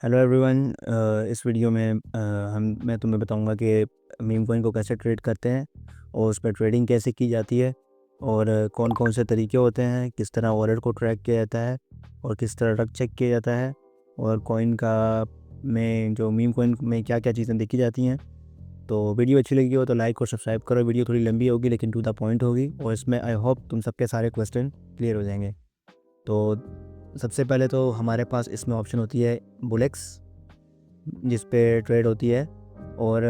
Hello everyone. इस video में मैं तुम्हें बताऊंगा कि मीम कॉइन को कैसे ट्रेड करते हैं और उस पर ट्रेडिंग कैसे की जाती है और कौन कौन से तरीके होते हैं, किस तरह वॉलेट को ट्रैक किया जाता है और किस तरह रग चेक किया जाता है और कॉइन का में जो मीम कॉइन में क्या क्या चीज़ें देखी जाती हैं। तो वीडियो अच्छी लगी हो तो लाइक और सब्सक्राइब करो। वीडियो थोड़ी लंबी होगी लेकिन टू द पॉइंट होगी और इसमें आई होप तुम सबके सारे क्वेश्चन क्लियर हो जाएंगे। तो सबसे पहले तो हमारे पास इसमें ऑप्शन होती है बुलेक्स, जिस पे ट्रेड होती है, और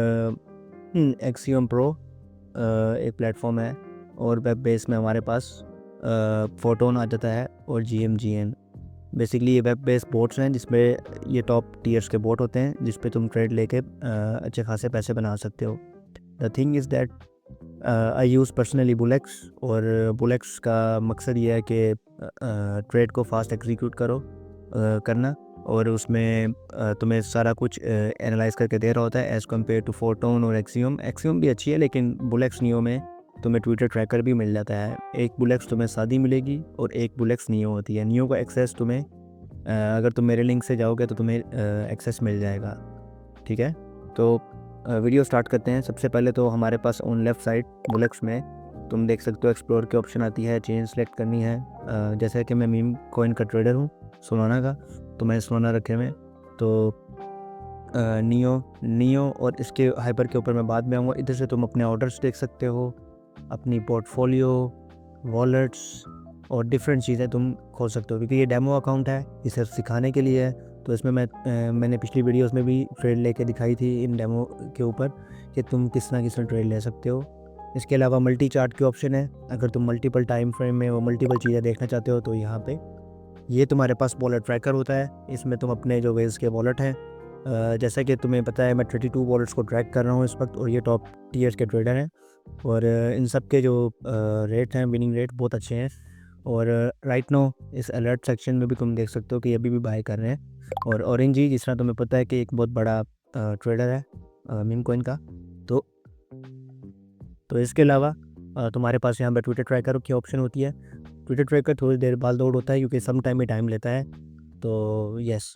एक्सियम प्रो एक प्लेटफॉर्म है, और वेब बेस में हमारे पास फोटोन आ जाता है और GMGN। बेसिकली ये वेब बेस बोट्स हैं जिसमें ये टॉप टीयर्स के बोट होते हैं जिस पे तुम ट्रेड लेके अच्छे खासे पैसे बना सकते हो। The thing is that I use personally Bulex, और बुलेक्स का मकसद ये है कि ट्रेड को फास्ट एग्जीक्यूट करना, और उसमें तुम्हें सारा कुछ एनालाइज करके दे रहा होता है एज़ कम्पेयर टू फोटोन और एक्सियम भी अच्छी है, लेकिन बुलेक्स नियो में तुम्हें ट्विटर ट्रैकर भी मिल जाता है। एक बुलेक्स तुम्हें सादी मिलेगी और एक बुलेक्स नियो होती है। नियो का एक्सेस तुम्हें अगर तुम मेरे लिंक से जाओगे तो तुम्हें एक्सेस मिल जाएगा। ठीक है, तो वीडियो स्टार्ट करते हैं। सबसे पहले तो हमारे पास ऑन लेफ़्ट साइड बुलेक्स में तुम देख सकते हो एक्सप्लोर की ऑप्शन आती है, चेन सेलेक्ट करनी है। जैसे कि मैं मीम कॉइन का ट्रेडर हूँ सोलाना का, तो मैं सोलाना रखे हुए। तो नियो और इसके हाइपर के ऊपर मैं बाद में आऊँगा। इधर से तुम अपने ऑर्डर्स देख सकते हो, अपनी पोर्टफोलियो, वॉलेट्स और डिफरेंट चीज़ें तुम खोल सकते हो, क्योंकि ये डेमो अकाउंट है, ये सिर्फ सिखाने के लिए है। तो इसमें मैंने पिछली वीडियोस में भी ट्रेड लेके दिखाई थी इन डेमो के ऊपर कि तुम किस तरह ट्रेड ले सकते हो। इसके अलावा मल्टी चार्ट की ऑप्शन है, अगर तुम मल्टीपल टाइम फ्रेम में वो मल्टीपल चीज़ें देखना चाहते हो तो यहाँ पे ये तुम्हारे पास वॉलेट ट्रैकर होता है। इसमें तुम अपने जो वेज के वॉलेट हैं, जैसा कि तुम्हें पता है मैं 32 वॉलेट्स को ट्रैक कर रहा हूँ इस वक्त, और ये टॉप टीयर्स के ट्रेडर हैं, और इन सब के जो रेट हैं, विनिंग रेट बहुत अच्छे हैं। और राइट नो इस अलर्ट सेक्शन में भी तुम देख सकते हो कि अभी भी बाय कर रहे हैं। और ऑरेंज जी, जिस तरह तुम्हें पता है कि एक बहुत बड़ा ट्रेडर है मीम कॉइन का, तो इसके अलावा तुम्हारे पास यहाँ पर ट्विटर ट्रैकर की ऑप्शन होती है। ट्विटर ट्रैकर थोड़ी देर बाद लोड होता है क्योंकि सम टाइम ही टाइम लेता है। तो यस,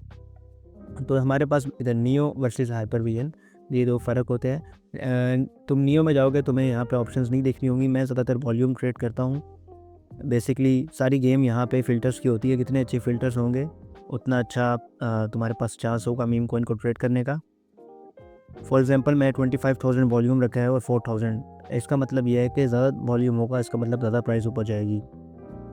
तो हमारे पास इधर नियो वर्सेस हाइपर विजन, ये दो फ़र्क होते हैं। तुम नियो में जाओगे तुम्हें यहाँ पे ऑप्शंस नहीं देखनी होंगी। मैं ज़्यादातर वॉल्यूम ट्रेड करता हूँ। बेसिकली सारी गेम यहाँ पे फ़िल्टर्स की होती है, कितने अच्छे फ़िल्टर्स होंगे उतना अच्छा तुम्हारे पास चांस होगा मीम कॉइन को ट्रेड करने का। फॉर एग्जांपल मैं 25,000 वॉल्यूम रखा है और 4,000, इसका मतलब ये है कि ज़्यादा वॉल्यूम होगा, इसका मतलब ज़्यादा प्राइस ऊपर जाएगी।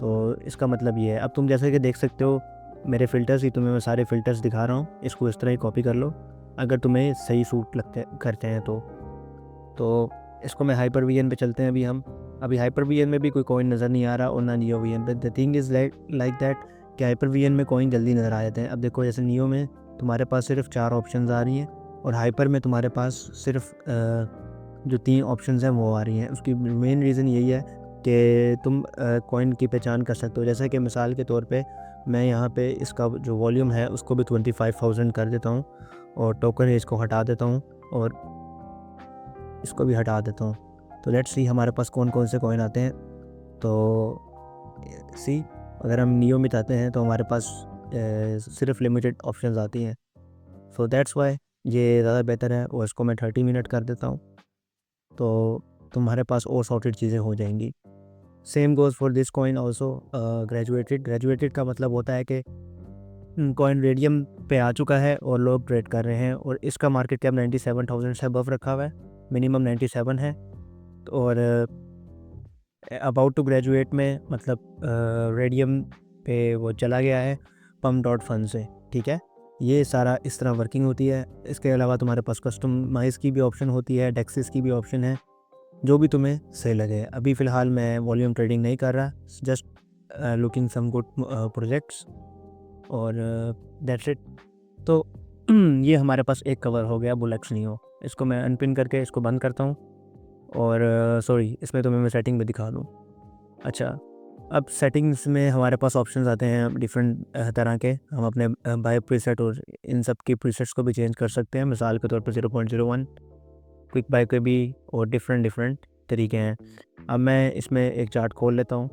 तो इसका मतलब ये है। अब तुम जैसे कि देख सकते हो मेरे फ़िल्टर्स ही तुम्हें मैं सारे फ़िल्टर्स दिखा रहा हूँ, इसको इस तरह ही कॉपी कर लो अगर तुम्हें सही सूट करते हैं तो इसको मैं हाइपर वीएन पे चलते हैं। अभी हाइपर वीएन में भी कोई कॉइन नज़र नहीं आ रहा और ना नियो वीएन पे। The thing is like that कि हाइपर वीएन में कॉइन जल्दी नज़र आ जाते हैं। अब देखो जैसे नियो में तुम्हारे पास सिर्फ 4 ऑप्शंस आ रही हैं और हाइपर में तुम्हारे पास सिर्फ जो 3 ऑप्शंस हैं वो आ रही हैं। उसकी मेन रीज़न यही है कि तुम कॉइन की पहचान कर सकते हो। जैसे कि मिसाल के तौर पे मैं यहाँ पे इसका जो वॉल्यूम है उसको भी 25,000 कर देता हूँ और टोकन रेज को हटा देता हूँ और इसको भी हटा देता हूँ। तो लेट्स सी हमारे पास कौन कौन से कॉइन आते हैं। तो सी, अगर हम नियो में चाहते हैं तो हमारे पास सिर्फ लिमिटेड ऑप्शंस आती हैं। सो दैट्स वाई ये ज़्यादा बेहतर है, और इसको मैं 30 मिनट कर देता हूँ तो तुम्हारे पास और सॉर्टेड चीज़ें हो जाएंगी। Same goes for this coin also graduated का मतलब होता है कि कॉइन रेडियम पे आ चुका है और लोग ट्रेड कर रहे हैं, और इसका मार्केट कैप 97,000 से अबव रखा हुआ है, मिनिमम 97 है। और अबाउट टू ग्रेजुएट में मतलब रेडियम पे वो चला गया है पम डॉट फंड से। ठीक है, ये सारा इस तरह वर्किंग होती है। इसके अलावा तुम्हारे पास कस्टमाइज़ की भी ऑप्शन होती है, डेक्सिस की भी ऑप्शन है, जो भी तुम्हें सही लगे। अभी फ़िलहाल मैं वॉल्यूम ट्रेडिंग नहीं कर रहा, just looking some good projects, और दैट्स इट। तो ये हमारे पास एक कवर हो गया बुलेक्स नियो। इसको मैं अनपिन करके इसको बंद करता हूँ, और सॉरी इसमें तुम्हें मैं सेटिंग में दिखा दूँ। अच्छा, अब सेटिंग्स में हमारे पास ऑप्शंस आते हैं डिफरेंट तरह के। हम अपने बाय प्रीसेट और इन सब की प्रीसेट्स को भी चेंज कर सकते हैं। मिसाल के तौर पर 0.01 क्विक बाय के भी और डिफरेंट तरीके हैं। अब मैं इसमें एक चार्ट खोल लेता हूँ।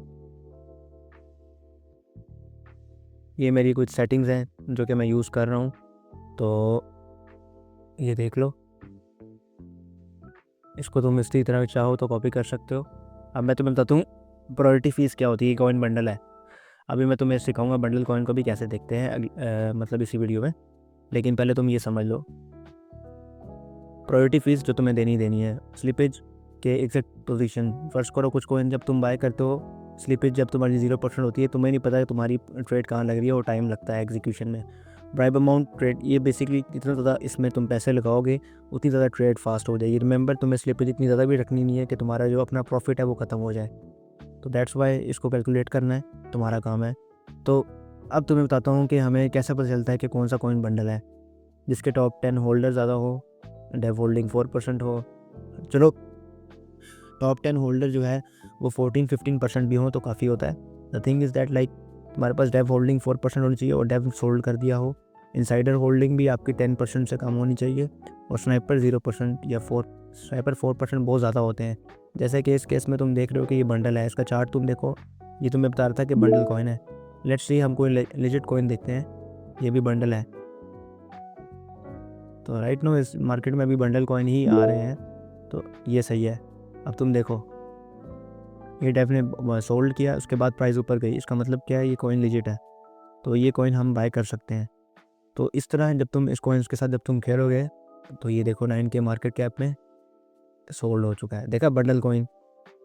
ये मेरी कुछ सेटिंग्स हैं जो कि मैं यूज़ कर रहा हूँ। तो ये देख लो, इसको तुम इसी तरह चाहो तो कॉपी कर सकते हो। अब मैं तुम्हें बताता हूँ प्रायोरिटी फ़ीस क्या होती है। कॉइन बंडल है, अभी मैं तुम्हें सिखाऊंगा बंडल कॉइन को भी कैसे देखते हैं मतलब इसी वीडियो में। लेकिन पहले तुम ये समझ लो, प्रायोरिटी फ़ीस जो तुम्हें देनी है स्लिपेज के एग्जैक्ट पोजीशन। फर्स्ट करो कुछ कॉइन जब तुम बाय करते हो, स्लिपेज जब तुम्हारी 0% होती है, तुम्हें नहीं पता है तुम्हारी ट्रेड कहाँ लग रही है और टाइम लगता है एग्जीक्यूशन में। ब्राइब अमाउंट ट्रेड, ये बेसिकली इतना ज़्यादा इसमें तुम पैसे लगाओगे उतनी ज़्यादा ट्रेड फास्ट हो जाएगी। रिमेंबर, तुम्हें स्लिपेज इतनी ज़्यादा भी रखनी नहीं है कि तुम्हारा जो अपना प्रॉफिट है वो ख़त्म हो जाए। तो दैट्स वाई इसको कैलकुलेट करना है, तुम्हारा काम है। तो अब तुम्हें बताता हूँ कि हमें कैसे पता चलता है कि कौन सा कॉइन बंडल है जिसके टॉप 10 होल्डर ज़्यादा हो, डेव होल्डिंग 4% हो। चलो टॉप 10 होल्डर जो है वो 14-15% भी हो तो काफ़ी होता है। The thing is that like तुम्हारे पास डेव होल्डिंग 4% होनी चाहिए और डेव सोल्ड कर दिया हो। इनसाइडर होल्डिंग भी आपकी 10% से कम होनी चाहिए और स्नाइपर 0% या स्नाइपर 4% बहुत ज़्यादा होते हैं। जैसे कि इस केस में तुम देख रहे हो कि ये बंडल है, इसका चार्ट तुम देखो, ये तुम्हें बता रहा था कि बंडल कॉइन है। लेट्स सी हम कोई लेजिट कॉइन देखते हैं, ये भी बंडल है। तो राइट नो इस मार्केट में अभी बंडल कॉइन ही आ रहे हैं, तो ये सही है। अब तुम देखो, ये डेव ने सोल्ड किया, उसके बाद प्राइस ऊपर गई, इसका मतलब क्या है, ये कॉइन लेजिट है, तो ये कॉइन हम बाय कर सकते हैं। तो इस तरह जब तुम इस कॉइन्स के साथ जब तुम खेलोगे तो ये देखो 9 के मार्केट कैप में सोल्ड हो चुका है। देखा बंडल कॉइन,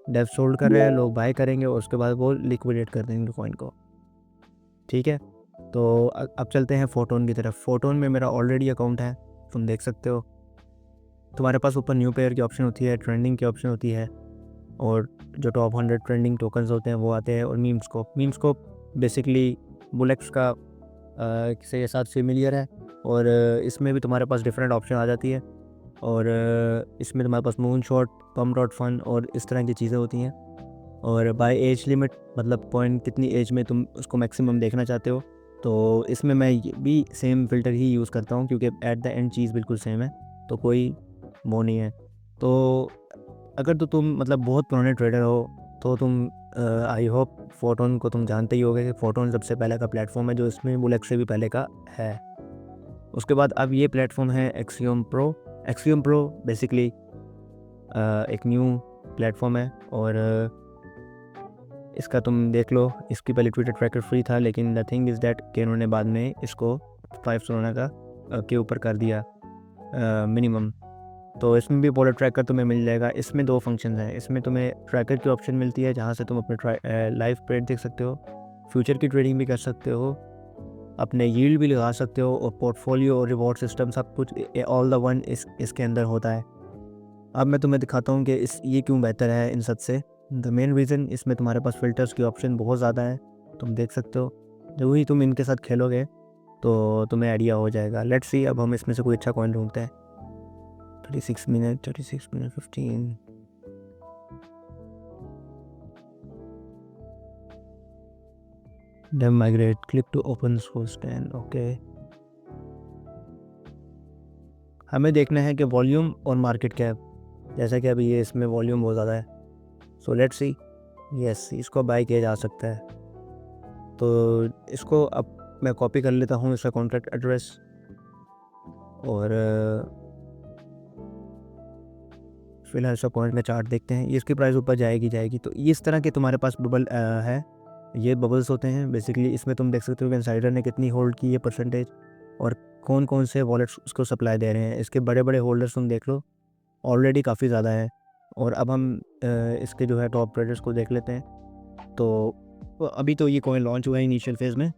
डेव सोल्ड कर रहे हैं, लोग बाय करेंगे और उसके बाद वो लिक्विडेट कर देंगे कॉइन को। ठीक है, तो अब चलते हैं फोटोन की तरफ। फोटोन में मेरा ऑलरेडी अकाउंट है, तुम देख सकते हो। तुम्हारे पास ऊपर न्यू पेयर की ऑप्शन होती है, ट्रेंडिंग की ऑप्शन होती है और जो टॉप 100 ट्रेंडिंग टोकन्स होते हैं वो आते हैं। और मीम स्कोप बेसिकली बुलेक्स का से साथ फेमिलियर है और इसमें भी तुम्हारे पास डिफरेंट ऑप्शन आ जाती है और इसमें तुम्हारे पास मून शॉट, पम डॉट फन और इस तरह की चीज़ें होती हैं। और बाय एज लिमिट, मतलब पॉइंट कितनी एज में तुम उसको मैक्सिमम देखना चाहते हो, तो इसमें मैं ये भी सेम फ़िल्टर ही यूज़ करता हूँ क्योंकि एट द एंड चीज़ बिल्कुल सेम है, तो कोई वो नहीं है। तो अगर तो तुम मतलब बहुत पुराने ट्रेडर हो तो तुम आई होप फोटोन को तुम जानते ही होगे कि फोटोन सबसे पहले का प्लेटफॉर्म है जो इसमें बुलेक्स से भी पहले का है। उसके बाद अब ये प्लेटफॉर्म है axiom pro. Axiom pro basically एक न्यू प्लेटफॉर्म है और इसका तुम देख लो, इसकी पहले ट्विटर ट्रैकर फ्री था, लेकिन द थिंग इज़ दैट कि उन्होंने बाद में इसको 5 सोना का के ऊपर कर दिया मिनिमम। तो इसमें भी वॉलेट ट्रैकर तुम्हें मिल जाएगा। इसमें 2 फंक्शन हैं, इसमें तुम्हें ट्रैकर की ऑप्शन मिलती है जहाँ से तुम अपने लाइव ट्रेड देख सकते हो, फ्यूचर की ट्रेडिंग भी कर सकते हो, अपने यील्ड भी लगा सकते हो और पोर्टफोलियो और रिवॉर्ड सिस्टम सब कुछ ऑल द वन इसके अंदर होता है। अब मैं तुम्हें दिखाता हूँ कि ये क्यों बेहतर है इन सब से। द मेन रीज़न, इसमें तुम्हारे पास फ़िल्टर्स की ऑप्शन बहुत ज़्यादा है, तुम देख सकते हो। जब ही तुम इनके साथ खेलोगे तो तुम्हें आइडिया हो जाएगा। लेट्स सी अब हम इसमें से कोई अच्छा कॉइन ढूंढते हैं। 36 minute 15 Then migrate, click to open source 10। Okay, हमें देखना है कि वॉल्यूम और मार्केट कैप, जैसा कि अभी ये इसमें वॉल्यूम बहुत ज़्यादा है। सो लेट्स सी, यस इसको बाय किया जा सकता है। तो इसको अब मैं कॉपी कर लेता हूँ, इसका कॉन्ट्रैक्ट एड्रेस, और फिलहाल इसका पॉइंट का चार्ट देखते हैं। इसकी प्राइस ऊपर जाएगी। तो इस तरह के तुम्हारे पास बबल है, ये बबल्स होते हैं बेसिकली। इसमें तुम देख सकते हो कि इनसाइडर ने कितनी होल्ड की है परसेंटेज और कौन कौन से वॉलेट्स उसको सप्लाई दे रहे हैं। इसके बड़े बड़े होल्डर्स तुम देख लो, ऑलरेडी काफ़ी ज़्यादा है। और अब हम इसके जो है टॉप ट्रेडर्स को देख लेते हैं। तो अभी तो ये कॉइन लॉन्च हुआ है इनिशियल फेज़ में,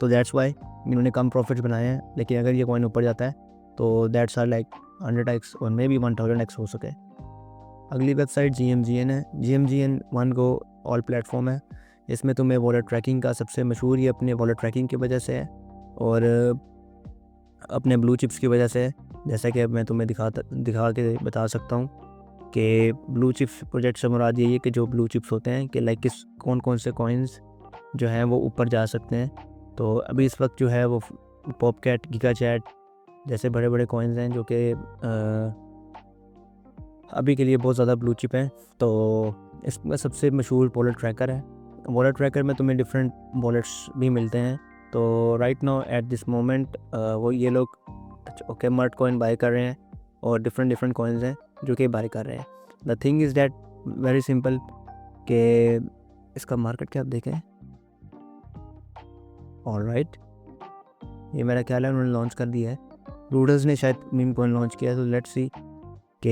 तो दैट्स वाई इन्होंने कम प्रॉफिट्स बनाए हैं। लेकिन अगर ये कॉइन ऊपर जाता है तो दैट्स आर लाइक 100x और मे बी 1000x हो सके। अगली वेबसाइट GMGN है। GMGN one go all platform है। इसमें तुम्हें वॉलेट ट्रैकिंग का सबसे मशहूर, ये अपने वॉलेट ट्रैकिंग की वजह से है और अपने ब्लू चिप्स की वजह से है। जैसा कि अब मैं तुम्हें दिखा के बता सकता हूँ कि ब्लू चिप्स प्रोजेक्ट से मुराद यही है कि जो ब्लू चिप्स होते हैं कि लाइक कौन से कॉइन्स जो हैं वो ऊपर जा सकते हैं। तो अभी इस वक्त जो है वो पॉपकैट, गीगा चैट जैसे बड़े बड़े कॉइन्स हैं जो कि अभी के लिए बहुत ज़्यादा ब्लू चिप हैं। तो इसमें सबसे मशहूर वॉलेट ट्रैकर है। वॉलेट ट्रैकर में तुम्हें डिफरेंट वॉलेट्स भी मिलते हैं। तो right now at this moment वो ये लोग मच। ओके, मर्ट कॉइन बाय कर रहे हैं और डिफरेंट कॉइन्स हैं जो कि बाय कर रहे हैं। The thing is that very simple कि इसका मार्केट कैप देखें। ऑलराइट, ये मेरा ख्याल है उन्होंने लॉन्च कर दिया है, रूडर्स ने शायद मीम कॉइन लॉन्च किया। तो लेट्स सी कि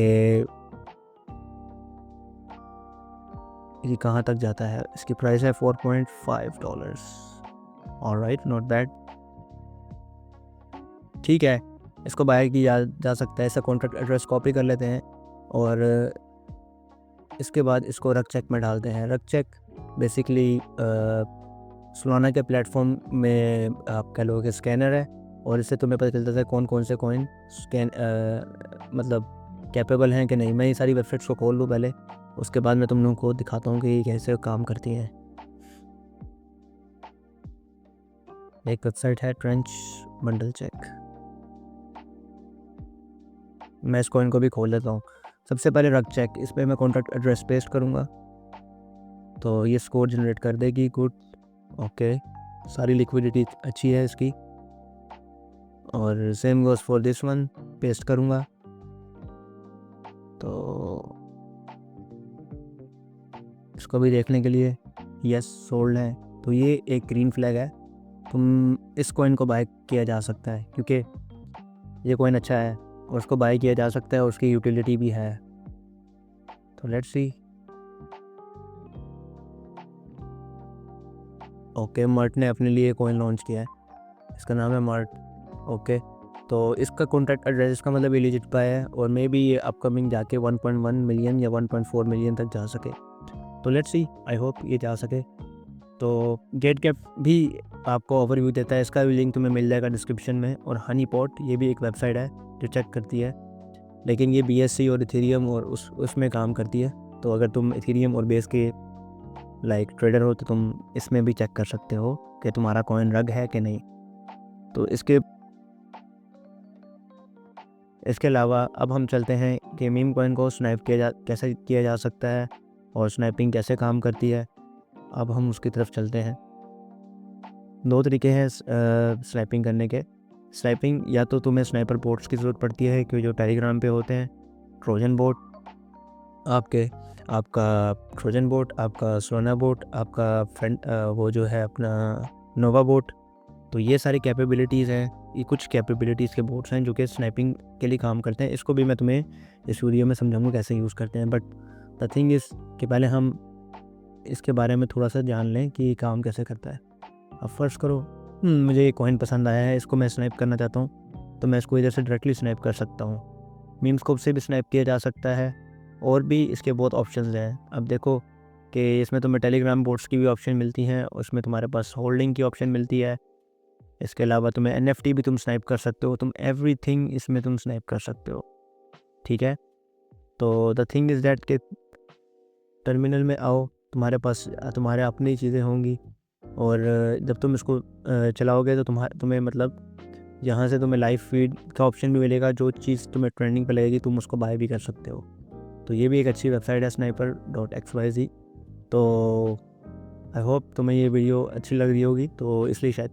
ये कहाँ तक जाता है। इसकी प्राइस है $4.5। ऑलराइट, नॉट बैड, ठीक है, इसको बाय किया जा सकता है। इसका कॉन्ट्रैक्ट एड्रेस कॉपी कर लेते हैं और इसके बाद इसको रक चेक में डालते हैं। रक चेक बेसिकली सोलाना के प्लेटफॉर्म में आप कह लो कि स्कैनर है, और इससे तुम्हें पता चलता है कौन कौन से कॉइन स्कैन मतलब कैपेबल हैं कि नहीं। मैं ये सारी वेबसाइट्स को खोल लूँ पहले, उसके बाद मैं तुम लोगों को दिखाता हूँ कि ये कैसे काम करती हैं। एक वेबसाइट है ट्रेंच बंडल चेक, मैं इस कॉइन को भी खोल लेता हूँ। सबसे पहले रक चेक, इस पर मैं कॉन्ट्रैक्ट एड्रेस पेस्ट करूँगा तो ये स्कोर जनरेट कर देगी। गुड, ओके, सारी लिक्विडिटी अच्छी है इसकी। और same goes for this one, paste करूँगा तो इसको भी देखने के लिए यस सोल्ड है, तो ये एक ग्रीन फ्लैग है। तुम इस कॉइन को बाय किया जा सकता है क्योंकि ये कॉइन अच्छा है और उसको बाय किया जा सकता है और उसकी यूटिलिटी भी है। तो लेट्स सी। ओके, मर्ट ने अपने लिए कॉइन लॉन्च किया है, इसका नाम है मर्ट। ओके, तो इसका कॉन्ट्रैक्ट एड्रेस, इसका मतलब ये लिजिट बाय है और मे बी ये अपकमिंग जाके 1.1 मिलियन या 1.4 मिलियन तक जा सके। तो लेट्स सी, आई होप ये जा सके। तो गेट कैप भी आपको ओवरव्यू देता है, इसका भी लिंक तुम्हें मिल जाएगा डिस्क्रिप्शन में। और हनी पॉट, ये भी एक वेबसाइट है जो चेक करती है, लेकिन ये BSC और इथेरियम और उसमें काम करती है। तो अगर तुम इथेरियम और बेस के लाइक ट्रेडर हो तो तुम इसमें भी चेक कर सकते हो कि तुम्हारा कॉइन रग है कि नहीं। तो इसके अलावा अब हम चलते हैं कि मीम कॉइन को स्नैप कैसे किया जा सकता है और स्नैपिंग कैसे काम करती है। अब हम उसकी तरफ चलते हैं। दो तरीके हैं स्नैपिंग करने के। स्नैपिंग, या तो तुम्हें स्नाइपर बोट्स की ज़रूरत पड़ती है कि जो टेलीग्राम पे होते हैं, ट्रोजन बोट आपका ट्रोजन बोट, आपका सोना बोट, आपका फ्रेंड वो जो है अपना नोवा बोट। तो ये सारी कैपेबिलिटीज़ हैं, ये कुछ कैपेबिलिटीज़ के बोट्स हैं जो कि स्नैपिंग के लिए काम करते हैं। इसको भी मैं तुम्हें इस वीडियो में समझाऊंगा कैसे यूज़ करते हैं। बट द थिंग इज़ कि पहले हम इसके बारे में थोड़ा सा जान लें कि ये काम कैसे करता है। अब फ़र्ज़ करो मुझे ये कॉइन पसंद आया है, इसको मैं स्नैप करना चाहता हूँ, तो मैं इसको इधर से डायरेक्टली स्नैप कर सकता हूँ। मीम स्कोप से भी स्नैप किया जा सकता है और भी इसके बहुत ऑप्शंस हैं। अब देखो कि इसमें तुम्हें टेलीग्राम बोट्स की भी ऑप्शन मिलती हैं, उसमें तुम्हारे पास होल्डिंग की ऑप्शन मिलती है। इसके अलावा तुम्हें NFT भी तुम स्नैप कर सकते हो, तुम एवरीथिंग इसमें तुम स्नैप कर सकते हो, ठीक है। तो द थिंग इज़ डैट कि टर्मिनल में आओ, तुम्हारे पास तुम्हारे अपनी चीज़ें होंगी और जब तुम इसको चलाओगे तो तुम्हें मतलब यहाँ से तुम्हें लाइव फीड का ऑप्शन भी मिलेगा। जो चीज़ तुम्हें ट्रेंडिंग पे लगेगी तुम उसको बाय भी कर सकते हो। तो ये भी एक अच्छी वेबसाइट है sniper.xyz। तो आई होप तुम्हें ये वीडियो अच्छी लग रही होगी, तो इसलिए शायद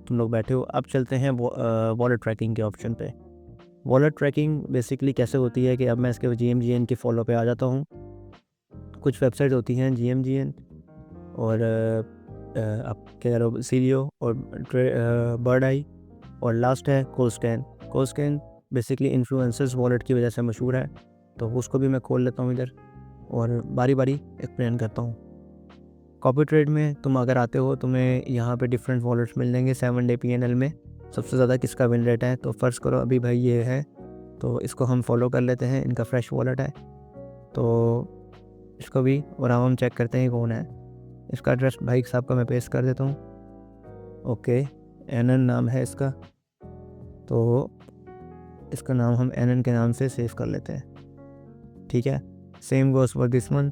तुम लोग बैठे हो। अब चलते हैं वॉलेट ट्रैकिंग के ऑप्शन पे। वॉलेट ट्रैकिंग बेसिकली कैसे होती है कि अब मैं इसके GMGN के फॉलो पे आ जाता हूँ। कुछ वेबसाइट होती हैं GMGN और आप कह रहे हो सीरियो और बर्ड आई, और लास्ट है कोस्कैन बेसिकली इन्फ्लुएंसर्स वॉलेट की वजह से मशहूर है। तो उसको भी मैं खोल लेता हूँ इधर और बारी बारी एक्सप्लेन करता हूँ। कॉपी ट्रेड में तुम अगर आते हो तुम्हें यहाँ पे डिफरेंट वॉलेट्स मिल जाएंगे 7 डे PNL में। सबसे ज़्यादा किसका विन रेट है, तो फ़र्ज़ करो अभी भाई ये है, तो इसको हम फॉलो कर लेते हैं, इनका फ्रेश वॉलेट है तो इसको भी, और हम चेक करते हैं कौन है। इसका एड्रेस भाई साहब का मैं पेस्ट कर देता हूँ। ओके, एनन नाम है इसका, तो इसका नाम हम एनन के नाम से सेव कर लेते हैं, ठीक है। Same goes for this one.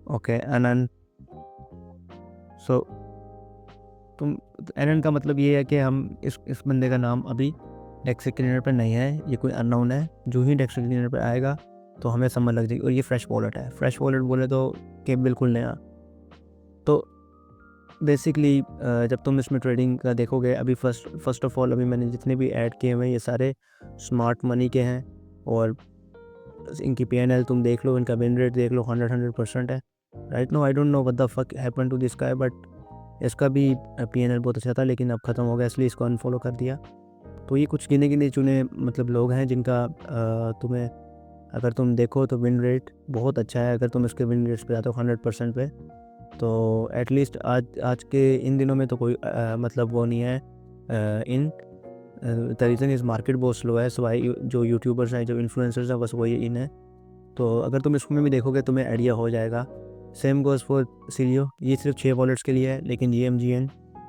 Okay, एनन। सो तुम एनन का मतलब ये है कि हम इस बंदे का नाम अभी डेक्स क्लीनर पर नहीं है, ये कोई अननोन है। जो ही डेक्स क्लीनर पर आएगा तो हमें समझ लग जाएगी। और ये फ्रेश वॉलेट है, फ्रेश वॉलेट बोले तो कि बिल्कुल नया। तो बेसिकली जब तुम इसमें ट्रेडिंग का देखोगे, अभी फर्स्ट ऑफ ऑल अभी मैंने जितने भी ऐड किए हुए हैं ये सारे स्मार्ट मनी के हैं, और इनकी P&L तुम देख लो, इनका विन रेट देख लो, 100% है। Right no I don't know what the fuck happen to this guy, but इसका भी P&L बहुत अच्छा था, लेकिन अब ख़त्म हो गया, इसलिए इसको अनफॉलो कर दिया। तो ये कुछ गिने गिने चुने मतलब लोग हैं जिनका तुम्हें अगर तुम देखो तो विन रेट बहुत अच्छा है। अगर तुम इसके विन रेट्स पे जाते हो 100% पे, तो एटलीस्ट आज के इन दिनों में तो कोई मतलब वो नहीं है in the reason is market बहुत स्लो है, सो जो यूट्यूबर्स हैं, जो इन्फ्लुएंसर्स हैं, बस वही इन है। तो अगर तुम इसमें भी देखोगे तुम्हें आइडिया हो जाएगा। सेम गोज़ फॉर सीलियो, ये सिर्फ 6 वॉलेट्स के लिए है, लेकिन GMGN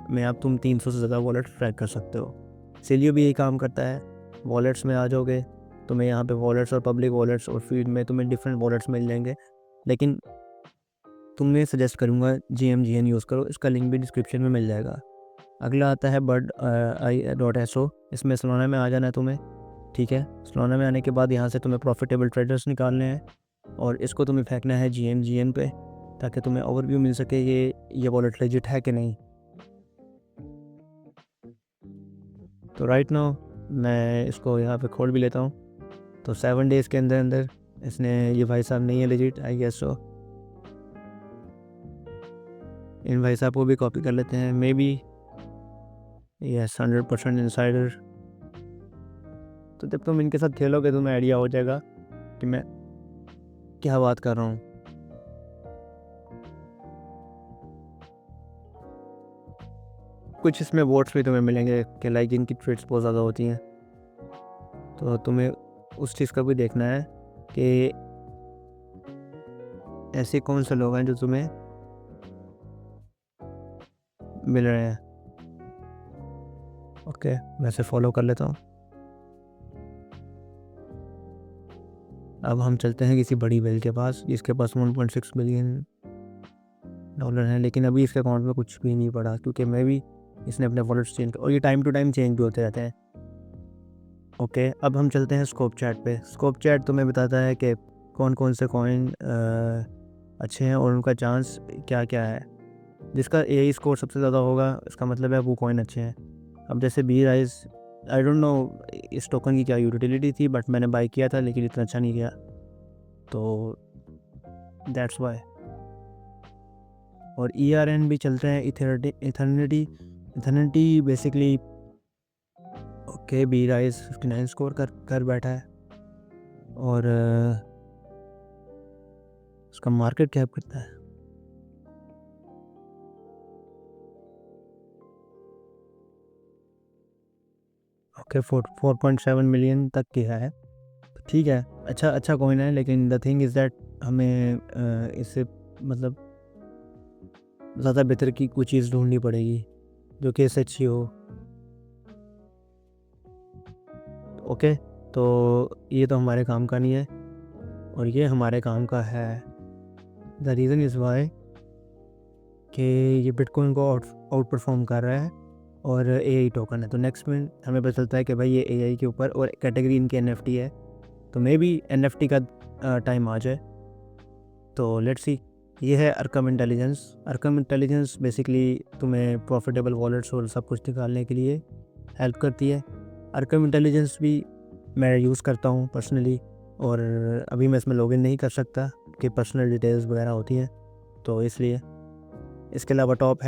में अब तुम 300 से ज़्यादा वॉलेट ट्रैक कर सकते हो। सीलियो भी यही काम करता है। वॉलेट्स में आ जाओगे, तुम्हें यहाँ पे वॉलेट्स और पब्लिक वॉलेट्स और फीड में तुम्हें डिफरेंट वॉलेट्स मिल जाएंगे, लेकिन तुम्हें सजेस्ट करूँगा GMGN यूज़ करो, इसका लिंक भी डिस्क्रिप्शन में मिल जाएगा। अगला आता है bird.io, इसमें सोलाना में आ जाना है तुम्हें, ठीक है। सोलाना में आने के बाद यहाँ से तुम्हें प्रॉफिटेबल ट्रेडर्स निकालने हैं और इसको तुम्हें फेंकना है GMGN पे, ताकि तुम्हें ओवरव्यू मिल सके ये वॉलेट लेजिट है कि नहीं। तो राइट नाउ मैं इसको यहाँ पे खोल भी लेता हूँ। तो 7 डेज़ के अंदर अंदर इसने, ये भाई साहब नहीं है लेजिट, आई गेस सो। इन भाई साहब को भी कॉपी कर लेते हैं, मे बी यस 100% इनसाइडर। तो जब तुम इनके साथ खेलोगे तुम्हें आइडिया हो जाएगा कि मैं क्या बात कर रहा हूँ। कुछ इसमें वोट्स भी तुम्हें मिलेंगे कि लाइक जिनकी ट्रेड्स बहुत ज़्यादा होती हैं, तो तुम्हें उस चीज़ का भी देखना है कि ऐसे कौन से लोग हैं जो तुम्हें मिल रहे हैं। ओके, मैं इसे फॉलो कर लेता हूँ। अब हम चलते हैं किसी बड़ी वेल के पास, जिसके पास 1.6 बिलियन डॉलर हैं, लेकिन अभी इसके अकाउंट में कुछ भी नहीं पड़ा, क्योंकि मैं भी इसने अपने वॉलेट्स चेंज और ये टाइम टू टाइम चेंज भी होते रहते हैं। ओके, अब हम चलते हैं स्कोप चैट पे। स्कोप चैट तुम्हें बताता है कि कौन कौन से कॉइन अच्छे हैं और उनका चांस क्या क्या है। जिसका AI स्कोर सबसे ज़्यादा होगा, इसका मतलब है वो कॉइन अच्छे हैं। अब जैसे B rise, I don't know इस टोकन की क्या यूटिलिटी थी, बट मैंने बाई किया था, लेकिन इतना अच्छा नहीं गया, तो दैट्स वाई। और ERN भी चलते हैं, इथर्निटी बेसिकली। ओके, बी राइज 59 स्कोर कर बैठा है, और उसका मार्केट कैप कितना है? ओके, 4.7 मिलियन तक की है, तो ठीक है, अच्छा कॉइन है। लेकिन द थिंग इज़ दैट हमें इससे मतलब ज़्यादा बेहतर की कोई चीज़ ढूंढनी पड़ेगी जो कि इससे अच्छी हो। ओके, तो ये तो हमारे काम का नहीं है, और ये हमारे काम का है। द रीज़न इज़ वाई कि ये बिटकॉइन को आउट परफॉर्म कर रहा है और AI टोकन है। तो नेक्स्ट में हमें पता चलता है कि भाई ये AI के ऊपर, और कैटेगरी इनकी NFT है, तो मे बी NFT का टाइम आ जाए। तो लेट्स सी। ये है अर्कम इंटेलिजेंस बेसिकली तुम्हें प्रॉफिटेबल वॉलेट्स और सब कुछ निकालने के लिए हेल्प करती है। अर्कम इंटेलिजेंस भी मैं यूज़ करता हूँ पर्सनली, और अभी मैं इसमें लॉगिन नहीं कर सकता कि पर्सनल डिटेल्स वगैरह होती हैं, तो इसलिए। इसके अलावा top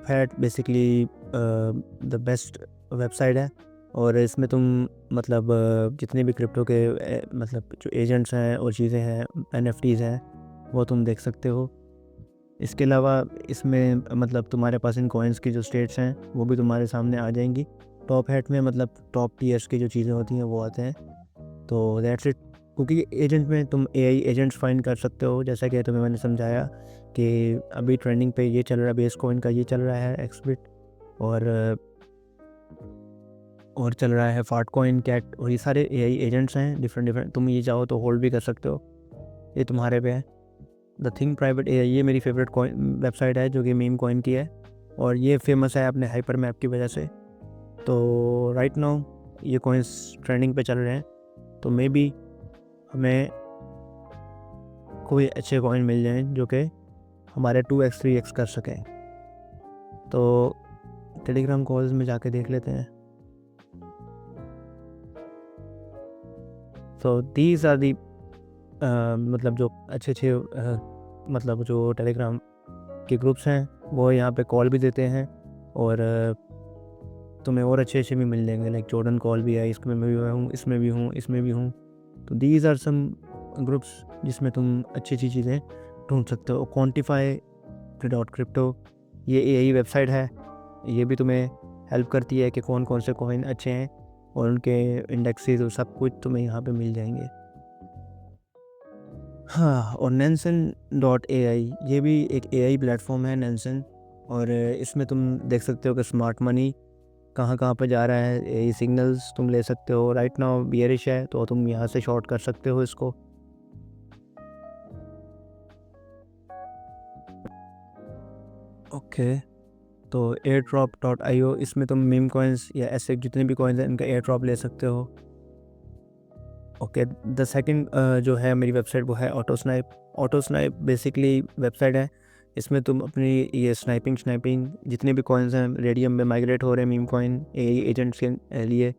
hat basically the best website है, और इसमें तुम मतलब जितने भी क्रिप्टो के मतलब जो एजेंट्स हैं और चीज़ें हैं, NFTs हैं, वो तुम देख सकते हो। इसके अलावा इसमें मतलब तुम्हारे पास इन कॉइन्स की जो स्टेट्स हैं वो भी तुम्हारे सामने आ जाएंगी। टॉप हैट में मतलब टॉप टीयर्स की जो चीज़ें होती हैं वो आते हैं, तो दैट्स इट। क्योंकि एजेंट में तुम AI एजेंट्स फाइंड कर सकते हो, जैसा कि तुम्हें मैंने समझाया कि अभी ट्रेंडिंग पे ये चल रहा है, बेस कॉइन का ये चल रहा है एक्सबिट, और चल रहा है फाट कॉइन, कैट, और ये सारे AI एजेंट्स हैं डिफरेंट। तुम ये चाहो तो होल्ड भी कर सकते हो, ये तुम्हारे पे है। द थिंक प्राइवेट AI ये मेरी फेवरेट वेबसाइट है, जो कि मीम कॉइन की है, और ये फेमस है अपने हाइपर मैप की वजह से। तो राइट नाउ ये कॉइन्स ट्रेंडिंग पे चल रहे हैं, तो मे बी हमें कोई अच्छे कॉइन मिल जाएं जो कि हमारे 2x 3x कर सकें। तो टेलीग्राम कॉल्स में जाके देख लेते हैं। सो दीज आर दी मतलब जो अच्छे मतलब जो टेलीग्राम के ग्रुप्स हैं वो यहाँ पे कॉल भी देते हैं, और तुम्हें और अच्छे भी मिल जाएंगे। लाइक जॉर्डन कॉल भी है, इसमें मैं भी हूँ, इसमें भी हूँ, इसमें भी हूँ। तो दीज आर सम ग्रुप्स जिसमें तुम अच्छी चीज़ें ढूंढ सकते हो। quantify.crypto ये AI वेबसाइट है, ये भी तुम्हें हेल्प करती है कि कौन कौन से कॉइन अच्छे हैं, और उनके इंडेक्सेस और सब कुछ तुम्हें यहाँ पे मिल जाएंगे। हाँ, और Nansen.ai ये भी एक AI प्लेटफॉर्म है Nansen, और इसमें तुम देख सकते हो कि स्मार्ट मनी कहाँ कहाँ पे जा रहा है, ये सिग्नल्स तुम ले सकते हो। राइट नाउ बियरिश है तो तुम यहाँ से शॉर्ट कर सकते हो इसको। ओके, तो airdrop.io इसमें तुम मीम कॉइन्स या ऐसे जितने भी कॉइन्स हैं इनका एयर ड्रॉप ले सकते हो। ओके, द सेकंड जो है मेरी वेबसाइट वो है ऑटोस्नाइप बेसिकली वेबसाइट है। इसमें तुम अपनी ये स्नाइपिंग जितने भी कॉइन्स हैं रेडियम में माइग्रेट हो रहे हैं मीम कॉइन AI एजेंट्स के लिए,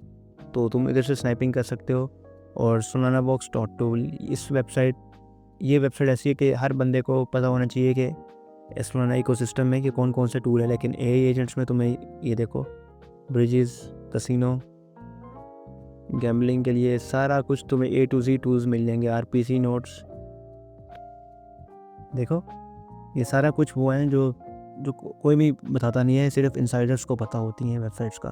तो तुम इधर से स्नाइपिंग कर सकते हो। और solanabox.tool ये वेबसाइट ऐसी है कि हर बंदे को पता होना चाहिए कि सोलाना इकोसिस्टम में कि कौन कौन से टूल है। लेकिन AI एजेंट्स में तुम्हें ये देखो, ब्रिजेस, कसिनो, गैम्बलिंग के लिए सारा कुछ तुम्हें A to Z टूल्स मिल जाएंगे। RPC नोट्स देखो, ये सारा कुछ वो हैं जो जो कोई भी बताता नहीं है, सिर्फ इनसाइडर्स को पता होती हैं वेबसाइट्स का।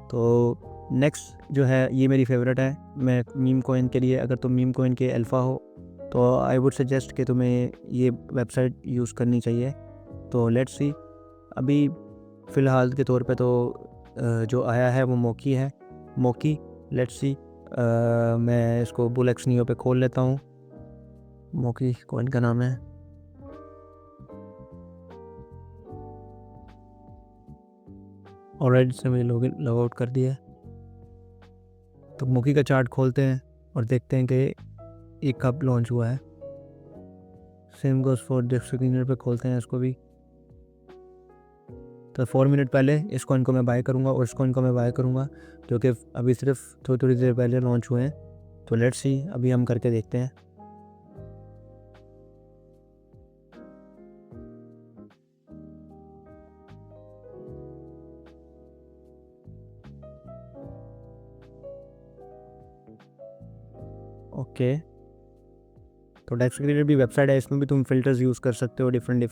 तो नेक्स्ट जो है ये मेरी फेवरेट है, मैं मीम कॉइन के लिए, अगर तुम मीम कॉइन के अल्फ़ा हो तो आई वुड सजेस्ट कि तुम्हें ये वेबसाइट यूज़ करनी चाहिए। तो लेट्स सी, अभी फ़िलहाल के तौर पे तो जो आया है वो मोकी है। मोकी, लेट्स सी, मैं इसको बुलेक्स नियो पे खोल लेता हूँ। मोकी कॉइन का नाम है। ऑलराइट, से मैंने लॉग आउट कर दिया। तो मोकी का चार्ट खोलते हैं और देखते हैं कि ये कब लॉन्च हुआ है। सेम गोज फॉर डिस्क्रिप्टर पे खोलते हैं इसको भी। तो 4 मिनट पहले इस कॉइन को मैं बाय करूँगा और इस कॉइन को मैं बाय करूँगा, जो कि अभी सिर्फ थोड़ी देर पहले लॉन्च हुए हैं। तो लेट्स सी, अभी हम करके देखते हैं। ओके, तो डेक्स क्रिएटर भी वेबसाइट है, इसमें भी तुम फ़िल्टर्स यूज़ कर सकते हो, डिफरेंट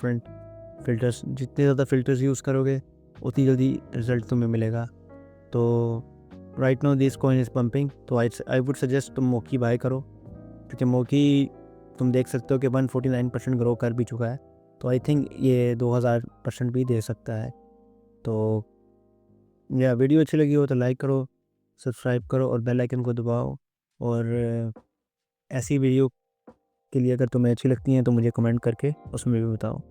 फ़िल्टर्स। जितने ज़्यादा फ़िल्टर्स यूज़ करोगे उतनी जल्दी रिज़ल्ट तुम्हें मिलेगा। तो right now this coin is pumping, तो आई वुड सजेस्ट तुम मोकी बाय करो, क्योंकि मोकी तुम देख सकते हो कि 149% ग्रो कर भी चुका है। तो आई थिंक ये 2000% भी दे सकता है। तो या वीडियो अच्छी लगी हो तो लाइक करो, सब्सक्राइब करो और बेल आइकन को दबाओ। और ऐसी वीडियो के लिए अगर तुम्हें अच्छी लगती हैं तो मुझे कमेंट करके उसमें भी बताओ।